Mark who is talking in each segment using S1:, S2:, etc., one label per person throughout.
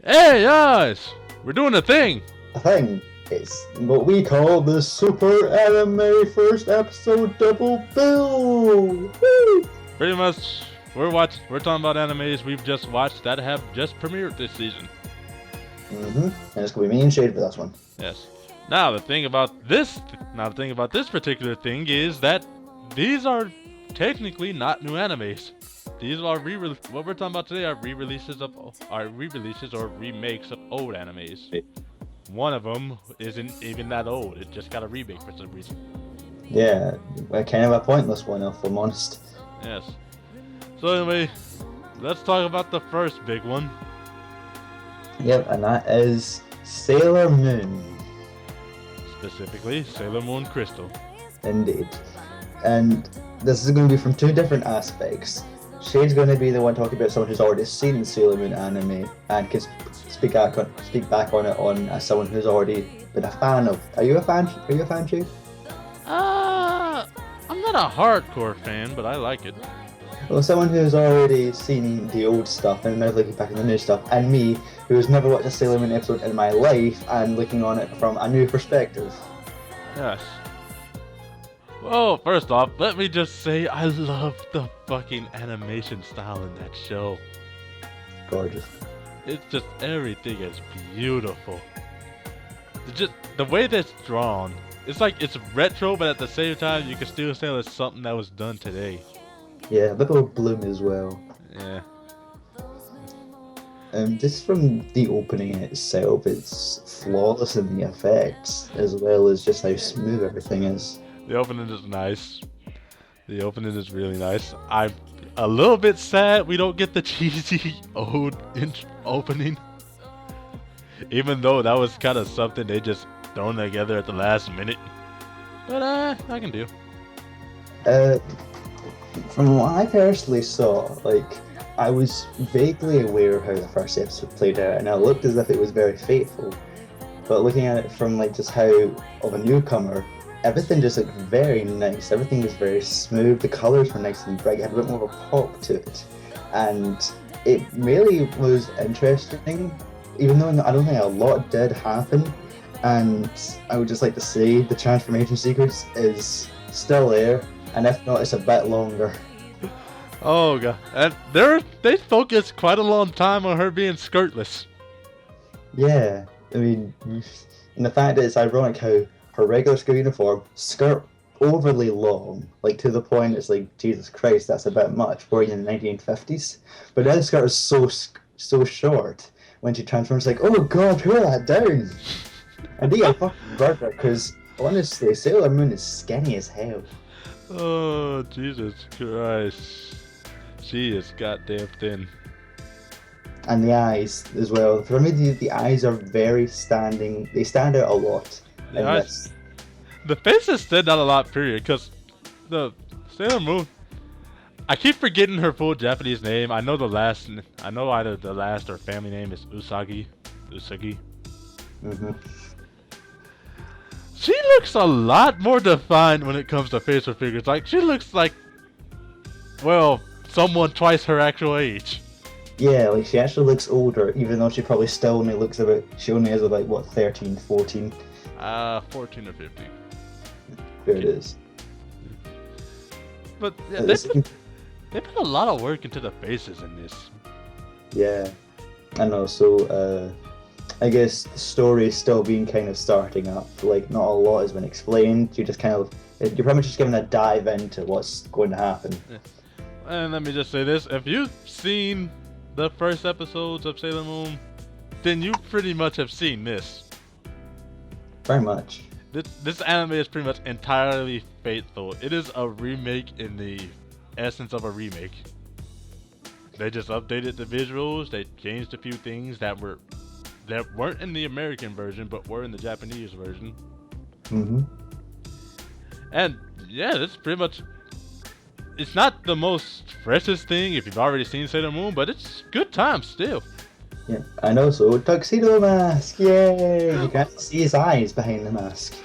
S1: Hey guys, we're doing a thing.
S2: A thing. It's what we call the Super Anime First Episode Double Bill. Woo!
S1: Pretty much, we're talking about animes we've just watched that have just premiered this season.
S2: And it's gonna be me and Shade for this one.
S1: Yes. Now the thing about this particular thing is that these are technically not new animes. These are what we're talking about today are re-releases or remakes of old animes. One of them isn't even that old. It just got a remake for some reason.
S2: Yeah, kind of a pointless one, if I'm honest.
S1: Yes. So anyway, let's talk about the first big one.
S2: Yep, and that is Sailor Moon.
S1: Specifically, Sailor Moon Crystal.
S2: Indeed. And this is going to be from two different aspects. Shade's going to be the one talking about someone who's already seen the Sailor Moon anime and can speak back on it as someone who's already been a fan of. Are you a fan, Shade?
S1: I'm not a hardcore fan, but I like it.
S2: Well, someone who's already seen the old stuff and now looking back at the new stuff, and me, who has never watched a Sailor Moon episode in my life and looking on it from a new perspective.
S1: Yes. Well, first off, let me just say I love the fucking animation style in that show.
S2: Gorgeous.
S1: It's just, everything is beautiful. Just the way that's drawn, it's like it's retro, but at the same time you can still say it's something that was done today.
S2: Yeah, a little bloom as well.
S1: Yeah.
S2: Just from the opening itself, it's flawless in the effects, as well as just how smooth everything is.
S1: The opening is nice. The opening is really nice. I'm a little bit sad we don't get the cheesy old opening. Even though that was kind of something they just thrown together at the last minute. But I can do.
S2: From what I personally saw, I was vaguely aware of how the first episode played out, and it looked as if it was very faithful. But looking at it from just how of a newcomer, everything just looked very nice. Everything was very smooth. The colors were nice and bright. It had a bit more of a pop to it, and it really was interesting. Even though I don't think a lot did happen, and I would just like to say the transformation sequence is still there, and if not, it's a bit longer.
S1: Oh god, and they focused quite a long time on her being skirtless.
S2: Yeah, I mean, and the fact that it's ironic how her regular school uniform, skirt overly long, to the point it's like, Jesus Christ, that's a bit much, wearing in the 1950s. But now the skirt is so short, when she transforms, oh god, pull that down! And they are fucking burger, because honestly, Sailor Moon is skinny as hell.
S1: Oh, Jesus Christ. She is goddamn thin.
S2: And the eyes as well. For me, the eyes are they stand out a lot.
S1: The faces stand out a lot, period, because the Sailor Moon, I keep forgetting her full Japanese name. I know either the last or family name is Usagi.
S2: Mm-hmm.
S1: She looks a lot more defined when it comes to facial figures. She looks like, well, someone twice her actual age.
S2: Yeah, she actually looks older, even though she probably still only she only is 13, 14?
S1: 14 or 15.
S2: There it is.
S1: But yeah, they put a lot of work into the faces in this.
S2: Yeah, and also, I guess the story is still being kind of starting up. Not a lot has been explained. You're pretty much just giving a dive into what's going to happen.
S1: Yeah. And let me just say this: if you've seen the first episodes of Sailor Moon, then you pretty much have seen this.
S2: Very much.
S1: This anime is pretty much entirely faithful. It is a remake in the essence of a remake. They just updated the visuals. They changed a few things that weren't in the American version, but were in the Japanese version.
S2: Mm-hmm.
S1: And yeah, that's pretty much. It's not the most freshest thing if you've already seen Sailor Moon, but it's good time still.
S2: Yeah, and also Tuxedo Mask, yay! You can't see his eyes behind the mask.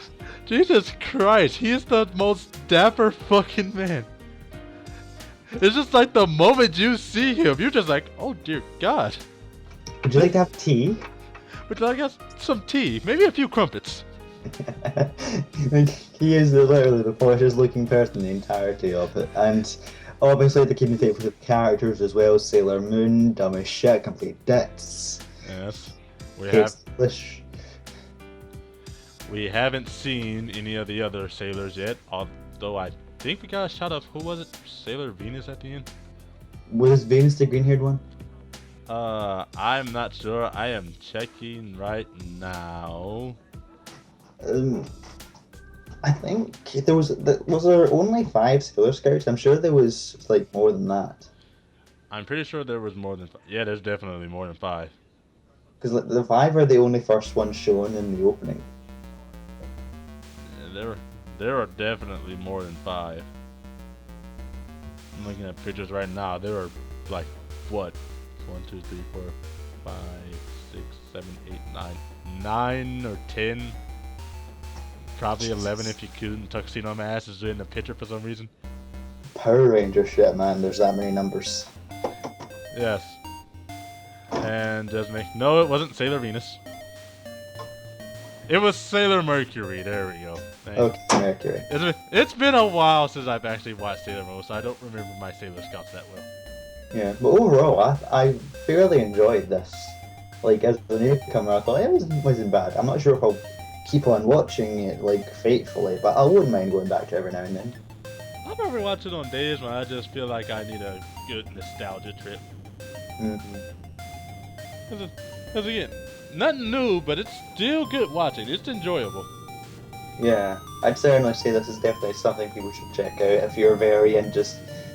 S1: Jesus Christ, he is the most dapper fucking man. It's just the moment you see him, you're just oh dear God.
S2: Would you like to have tea?
S1: Would you like us some tea? Maybe a few crumpets.
S2: Like, he is literally the poshest looking person in the entirety of it, and obviously the keeping faithful with the characters as well. Sailor Moon, dumb as shit, complete dicks.
S1: Yes. We haven't seen any of the other sailors yet, although I think we got a shot of, who was it? Sailor Venus at the end?
S2: Was Venus the green haired one?
S1: I'm not sure. I am checking right now.
S2: I think was there only 5 Sailor Scouts? I'm sure there was like more than that.
S1: I'm pretty sure there was more than 5. Yeah, there's definitely more than 5.
S2: Because like, the 5 are the only first ones shown in the opening.
S1: Yeah, there are definitely more than 5. I'm looking at pictures right now. There are like what? 1, 2, 3, 4, 5, 6, 7, 8, 9 or 10. Probably 11 if you couldn't. Tuxedo Mask is in the picture for some reason.
S2: Power Ranger shit, man. There's that many numbers.
S1: Yes. And no, it wasn't Sailor Venus. It was Sailor Mercury. There we go.
S2: Okay, Mercury.
S1: It's been a while since I've actually watched Sailor Moon, so I don't remember my Sailor Scouts that well.
S2: Yeah, but overall, I fairly enjoyed this. Like, as a newcomer, I thought it wasn't bad. I'm not sure if I'll keep on watching it, like, faithfully, but I wouldn't mind going back to every now and then.
S1: I'll probably watch it on days when I just feel like I need a good nostalgia trip.
S2: Mm-hmm.
S1: Because again, nothing new, but it's still good watching. It's enjoyable.
S2: Yeah, I'd certainly say this is definitely something people should check out if you're very into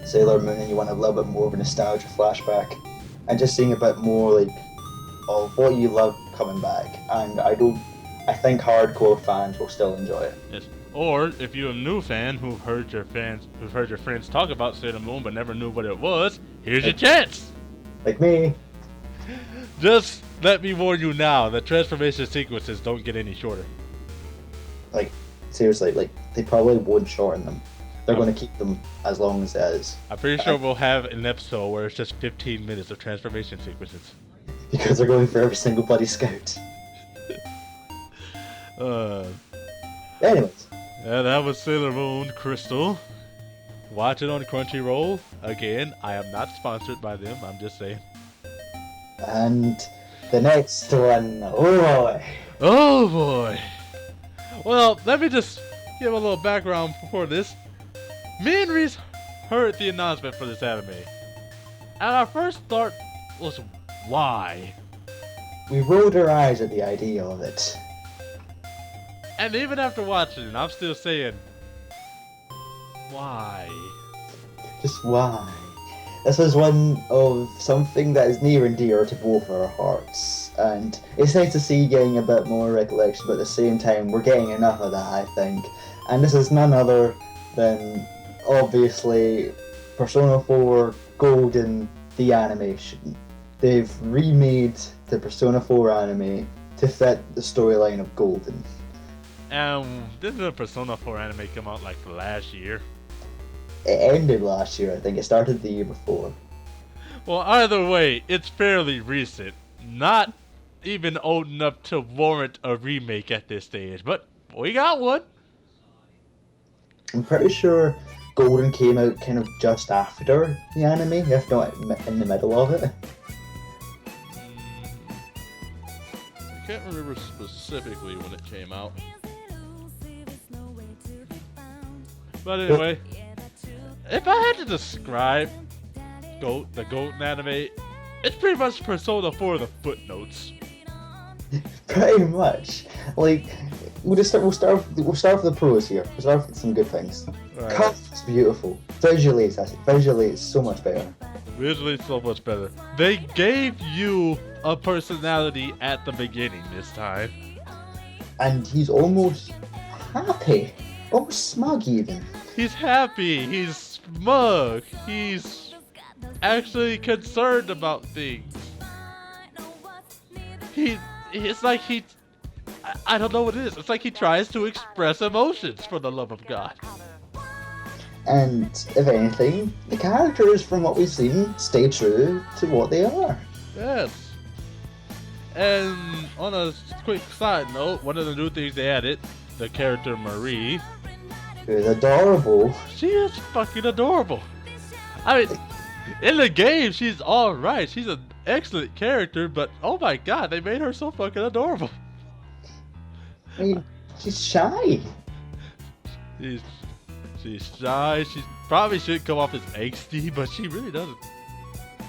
S2: Sailor Moon and you want a little bit more of a nostalgia flashback and just seeing a bit more like of what you love coming back. And I think hardcore fans will still enjoy it.
S1: Yes. Or if you're a new fan who've heard your friends talk about Sailor Moon but never knew what it was, here's your chance.
S2: Like me.
S1: Just let me warn you now, the transformation sequences don't get any shorter.
S2: Like, seriously, like, they probably won't shorten them. They're going to keep them as long as it is.
S1: I'm pretty sure we'll have an episode where it's just 15 minutes of transformation sequences.
S2: Because they're going for every single bloody scout. Anyways.
S1: Yeah, that was Sailor Moon Crystal. Watch it on Crunchyroll. Again, I am not sponsored by them, I'm just saying.
S2: And the next one, oh boy.
S1: Oh boy. Well, let me just give a little background before this. Me and Reese heard the announcement for this anime. And our first thought was, why?
S2: We rolled our eyes at the idea of it.
S1: And even after watching it, I'm still saying, why?
S2: Just why? This is one of something that is near and dear to both our hearts. And it's nice to see getting a bit more recollection, but at the same time, we're getting enough of that, I think. And this is none other than, obviously, Persona 4 Golden, the animation. They've remade the Persona 4 anime to fit the storyline of Golden.
S1: Didn't the Persona 4 anime come out like last year?
S2: It ended last year, I think. It started the year before.
S1: Well, either way, it's fairly recent. Not even old enough to warrant a remake at this stage, but we got one.
S2: I'm pretty sure Golden came out kind of just after the anime, if not in the middle of it.
S1: I can't remember specifically when it came out. But anyway, if I had to describe the Golden anime, it's pretty much Persona 4 the footnotes.
S2: Pretty much. Like, we'll start with the pros here. We'll start with some good things.
S1: Right.
S2: Cast is beautiful. Visually it's so much better.
S1: Visually so much better. They gave you a personality at the beginning this time.
S2: And he's almost happy. Almost smug even.
S1: He's happy, he's smug, he's actually concerned about things. It's like I don't know what it is. It's like he tries to express emotions, for the love of God.
S2: And if anything, the characters from what we've seen stay true to what they are.
S1: Yes. And on a quick side note, one of the new things they added, the character Marie,
S2: It was adorable.
S1: she is fucking adorable. I mean, in the game, she's alright. She's an excellent character, but oh my god, they made her so fucking adorable.
S2: I mean, she's shy.
S1: She's shy. She probably should come off as angsty, but she really doesn't.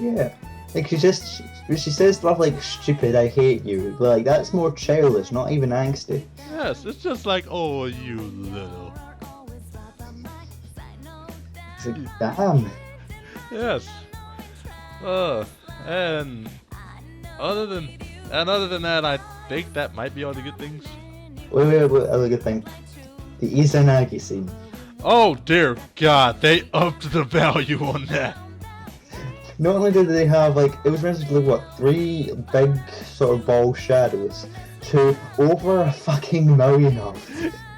S2: Yeah. Like, she says stuff like, stupid, I hate you. Like, that's more childish, not even angsty.
S1: Yes, it's just like, oh, you little.
S2: It's like, damn.
S1: Yes. And other than that, I think that might be all the good things.
S2: Wait, other good thing. The Izanagi scene.
S1: Oh dear God, they upped the value on that.
S2: Not only did they have, like, it was basically, what, 3 big sort of ball shadows to over $1 million of.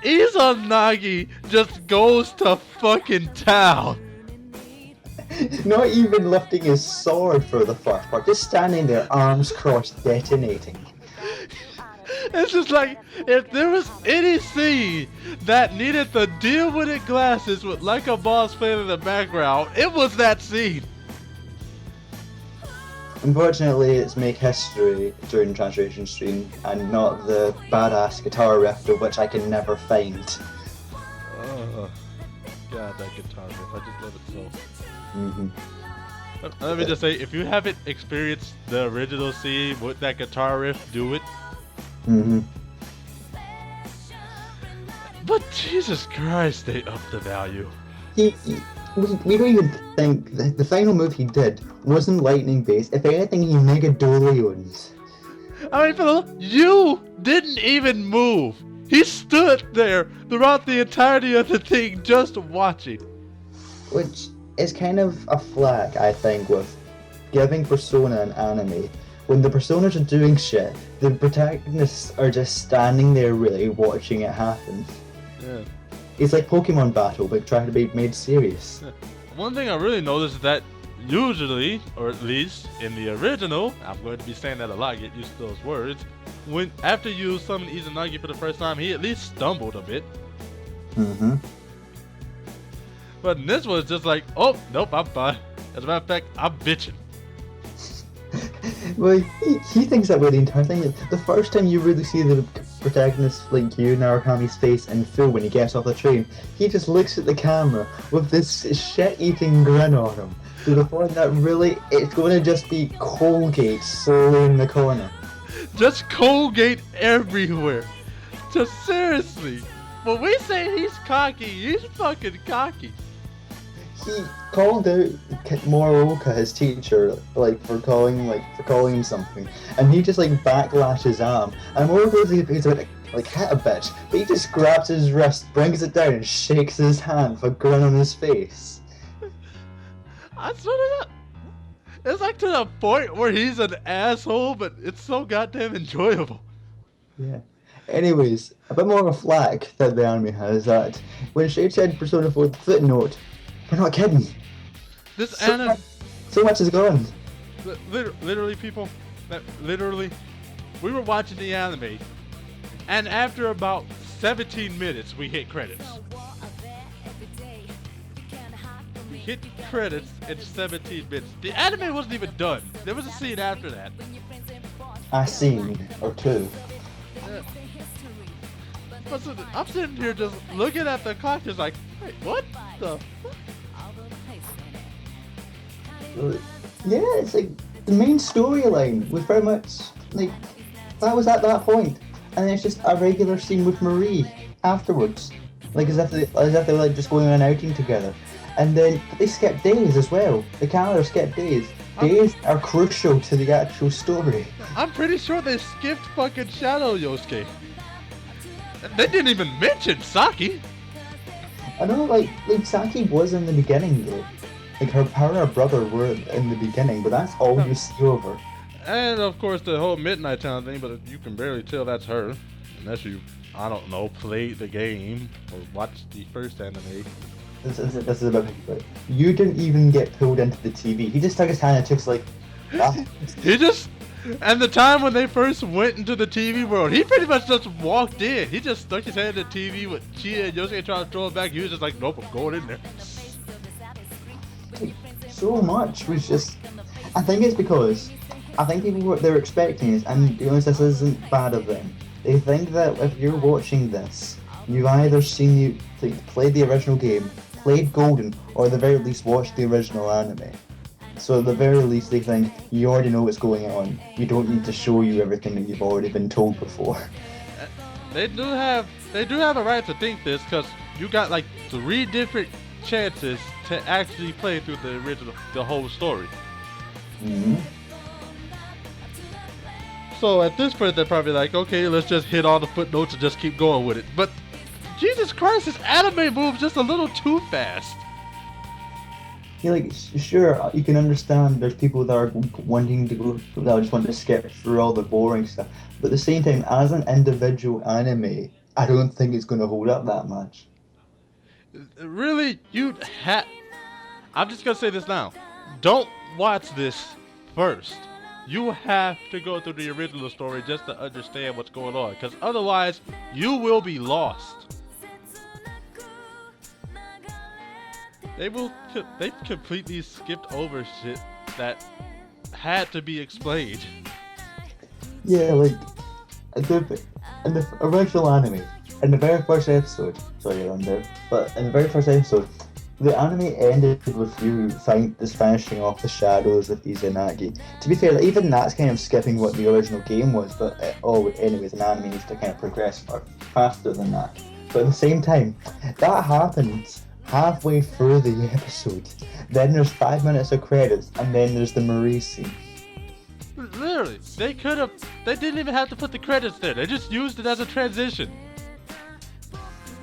S1: Izanagi just goes to fucking town.
S2: Not even lifting his sword for the first part, just standing there, arms crossed, detonating.
S1: It's just like, if there was any scene that needed the deal with it glasses with like a boss playing in the background, it was that scene.
S2: Unfortunately, it's make history during translation stream, and not the badass guitar riff of which I can never find.
S1: God, that guitar riff, I just love it so.
S2: Mm-hmm.
S1: Let me just say, if you haven't experienced the original scene with that guitar riff, do it.
S2: Mm-hmm.
S1: But Jesus Christ, they upped the value.
S2: We don't even think the final move he did wasn't lightning based. If anything, he mega doliones.
S1: I mean, Phil, you didn't even move. He stood there throughout the entirety of the thing just watching.
S2: Which is kind of a flag, I think, with giving Persona an anime. When the personas are doing shit, the protagonists are just standing there really watching it happen.
S1: Yeah.
S2: It's like Pokemon Battle, but trying to be made serious.
S1: One thing I really noticed is that usually, or at least in the original, I'm going to be saying that a lot, get used to those words, when after you summon Izanagi for the first time, he at least stumbled a bit.
S2: Mm-hmm.
S1: But in this one, it's just like, oh, nope, I'm fine. As a matter of fact, I'm bitching.
S2: Well, he thinks that way the entire thing. The first time you really see the protagonist, like you, Narukami's face in full when he gets off the train, he just looks at the camera with this shit-eating grin on him, to the point that really it's going to just be Colgate slowly in the corner.
S1: Just Colgate everywhere. Just seriously. When we say he's cocky, he's fucking cocky.
S2: He called out Morioka, his teacher, for calling him something, and he just backlashes arm. And Morioka's about to hit a bitch, but he just grabs his wrist, brings it down, and shakes his hand with a grin on his face.
S1: I swear to God, it's to the point where he's an asshole, but it's so goddamn enjoyable.
S2: Yeah. Anyways, a bit more of a flack that the anime has that when Shade said Persona 4 footnote, we're not kidding.
S1: This anime,
S2: so much is gone.
S1: Literally, people, literally, we were watching the anime, and after about 17 minutes, we hit credits. We hit credits in 17 minutes. The anime wasn't even done. There was a scene after that.
S2: A scene or two.
S1: Yeah. But so I'm sitting here just looking at the clock, just like, wait, what the fuck?
S2: Yeah, it's the main storyline was very much that was at that point, and then it's just a regular scene with Marie afterwards, as if they were just going on an outing together, and then they skip days as well. The calendar skipped days. Days are crucial to the actual story.
S1: I'm pretty sure they skipped fucking Shadow Yosuke. They didn't even mention Saki.
S2: I know, Saki was in the beginning though. Her power and brother were in the beginning, but that's all you see over.
S1: And of course the whole Midnight Town thing, but you can barely tell that's her. Unless you, I don't know, played the game or watched the first anime.
S2: This is a bit. You didn't even get pulled into the TV. He just took his hand and took
S1: And the time when they first went into the TV world, he pretty much just walked in. He just stuck his head in the TV with Chia and Yosuke trying to throw it back. He was just like, nope, I'm going in there.
S2: So much was just. I think it's because I think people what they're expecting is, and to be honest, this isn't bad of them. They think that if you're watching this, you've either seen played the original game, played Golden, or at the very least watched the original anime. So at the very least, they think you already know what's going on. You don't need to show you everything that you've already been told before.
S1: They do have a right to think this, because you got like 3 different chances to actually play through the whole story.
S2: Mm-hmm.
S1: So at this point, they're probably like, okay, let's just hit all the footnotes and just keep going with it. But Jesus Christ, this anime moves just a little too fast.
S2: Yeah, like, sure, you can understand there's people that are wanting to go, that just want to skip through all the boring stuff. But at the same time, as an individual anime, I don't think it's going to hold up that much.
S1: Really, I'm just going to say this now. Don't watch this first. You have to go through the original story just to understand what's going on, because otherwise you will be lost. They've completely skipped over shit that had to be explained.
S2: Yeah, like in the original anime, in the very first episode, sorry I'm there, but in the very first episode, the anime ended with you finishing off the shadows with Izanagi. To be fair, even that's kind of skipping what the original game was, but anyways, an anime needs to kind of progress faster than that. But at the same time, that happens halfway through the episode. Then there's 5 minutes of credits, and then there's the Marie scene.
S1: Literally, they didn't even have to put the credits there. They just used it as a transition.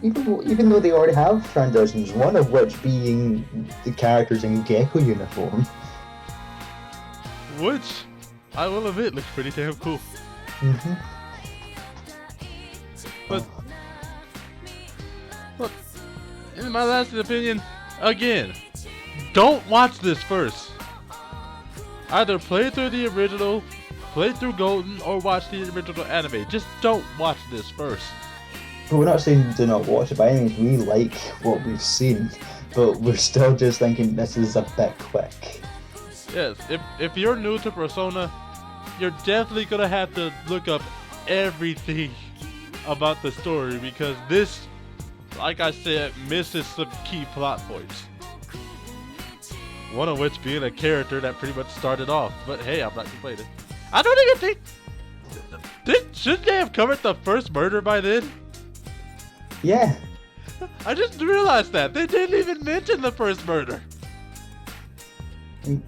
S2: Even though they already have transitions, one of which being the characters in Gecko uniform.
S1: Which, I will admit, looks pretty damn cool.
S2: Mm-hmm.
S1: But in my last opinion, again, don't watch this first. Either play through the original, play through Golden, or watch the original anime. Just don't watch this first.
S2: But we're not saying do not watch it by any means. We like what we've seen, but we're still just thinking this is a bit quick.
S1: Yes, if you're new to Persona, you're definitely gonna have to look up everything about the story, because this, like I said, misses some key plot points. One of which being a character that pretty much started off. But hey, I'm not complaining. I don't even think... Shouldn't they have covered the first murder by then?
S2: Yeah.
S1: I just realized that. They didn't even mention the first murder.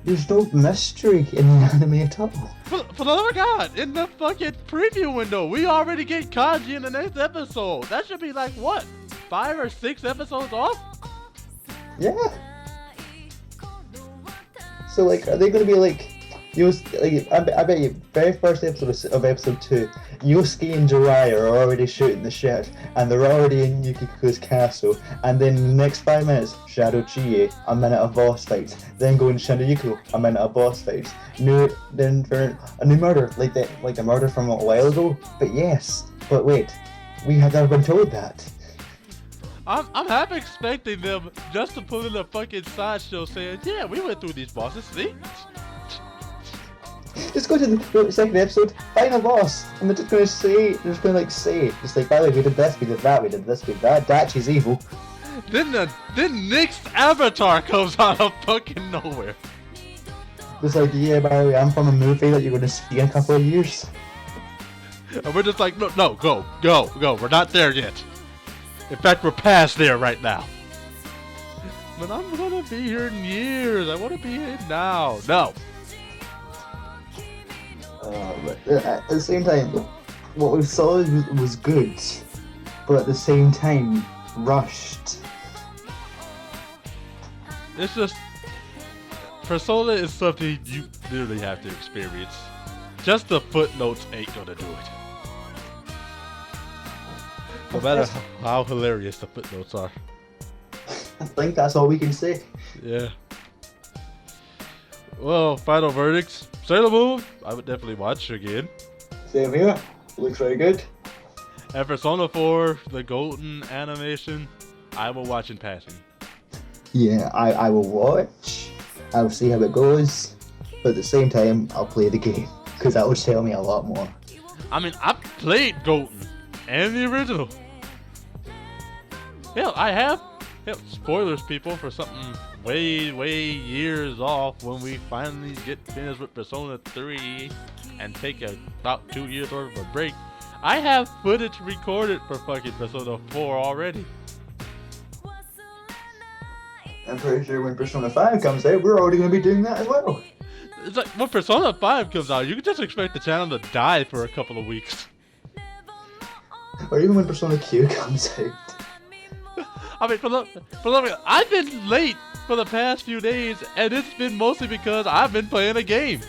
S2: There's no mystery in the anime at all.
S1: For the love of God, in the fucking preview window, we already get Kanji in the next episode. That should be like, what, 5 or 6 episodes off?
S2: Yeah. So, like, are they going to be like, I bet you, very first episode of episode 2, Yosuke and Jiraiya are already shooting the shit, and they're already in Yukiko's castle, and then in the next 5 minutes, Shadow Chie, a minute of boss fights, then go into Shadow Yuko, a minute of boss fights, then for a new murder, like the murder from a while ago, but wait, we had never been told that.
S1: I'm half expecting them just to put in a fucking sideshow saying, yeah, we went through these bosses, see?
S2: Just go to the second episode, final boss, and they're just going to say, by the way, we did this, we did that, we did this, we did that, Dachi's evil.
S1: Then Nick's avatar comes out of fucking nowhere.
S2: Just like, yeah, by the way, I'm from a movie that you're going to see in a couple of years.
S1: And we're just like, no, go, we're not there yet. In fact, we're past there right now. But I'm gonna be here in years. I want to be here now. No.
S2: But at the same time, what we saw was good, but at the same time, rushed.
S1: It's just, Persona is something you literally have to experience. Just the footnotes ain't gonna do it. No matter how hilarious the footnotes are.
S2: I think that's all we can say.
S1: Yeah. Well, final verdicts. Sailor Moon, I would definitely watch again.
S2: Same here. Looks very good.
S1: And Persona 4, the golden animation, I will watch in passing.
S2: Yeah, I will watch. I'll see how it goes. But at the same time, I'll play the game. Because that would tell me a lot more.
S1: I mean, I played Golden and the original. Hell, I have. Hell, spoilers, people, for something way years off when we finally get finished with Persona 3 and take about 2 years worth of a break. I have footage recorded for fucking Persona 4 already.
S2: I'm pretty sure when Persona 5 comes out, we're already going to be doing that as well.
S1: It's like when Persona 5 comes out, you can just expect the channel to die for a couple of weeks.
S2: Or even when Persona Q comes out.
S1: I mean, I've been late for the past few days, and it's been mostly because I've been playing a game.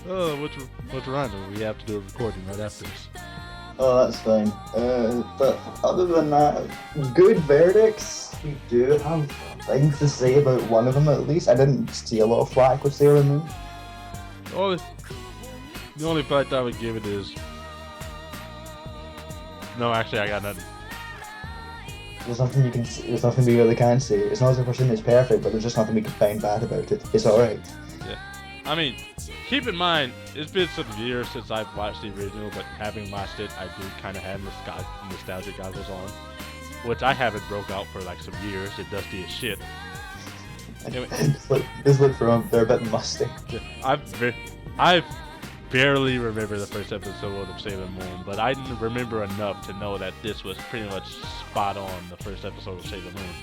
S1: Oh, what's random? We have to do a recording right after this.
S2: Oh, that's fine. But other than that, good verdicts. We do have things to say about one of them at least. I didn't see a lot of flack with Sailor Moon.
S1: The only fact I would give it is... No, actually, I got nothing.
S2: There's nothing you can. There's nothing we really can say. It's not as if it's perfect, but there's just nothing we can find bad about it. It's alright.
S1: Yeah. I mean, keep in mind, it's been some years since I've watched the original, but having watched it, I do kind of have nostalgia goggles on, which I haven't broke out for like some years. It dusty as shit. Anyway,
S2: this look from they're a bit musty.
S1: I barely remember the first episode of Sailor Moon, but I remember enough to know that this was pretty much spot on the first episode of Sailor Moon.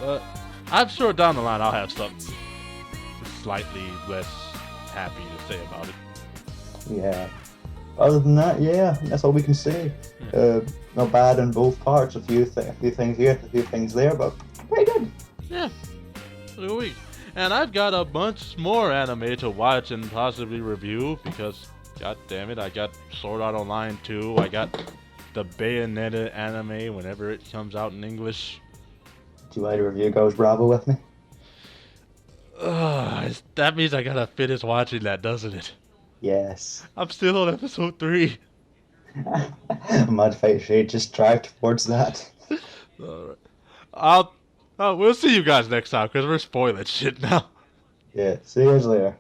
S1: But I'm sure down the line I'll have something slightly less happy to say about it.
S2: Yeah. Other than that, yeah, that's all we can say.
S1: Yeah.
S2: Not bad on both parts. A few things here, a few things there, but pretty good.
S1: Yeah. Look a week. And I've got a bunch more anime to watch and possibly review because, god damn it, I got Sword Art Online 2. I got the Bayonetta anime whenever it comes out in English.
S2: Do you want to review Ghost Bravo with me?
S1: That means I gotta finish watching that, doesn't it?
S2: Yes.
S1: I'm still on episode 3.
S2: Mud Fight Shade, just drive towards that.
S1: Alright. We'll see you guys next time because we're spoiling shit now.
S2: Yeah, see you guys later.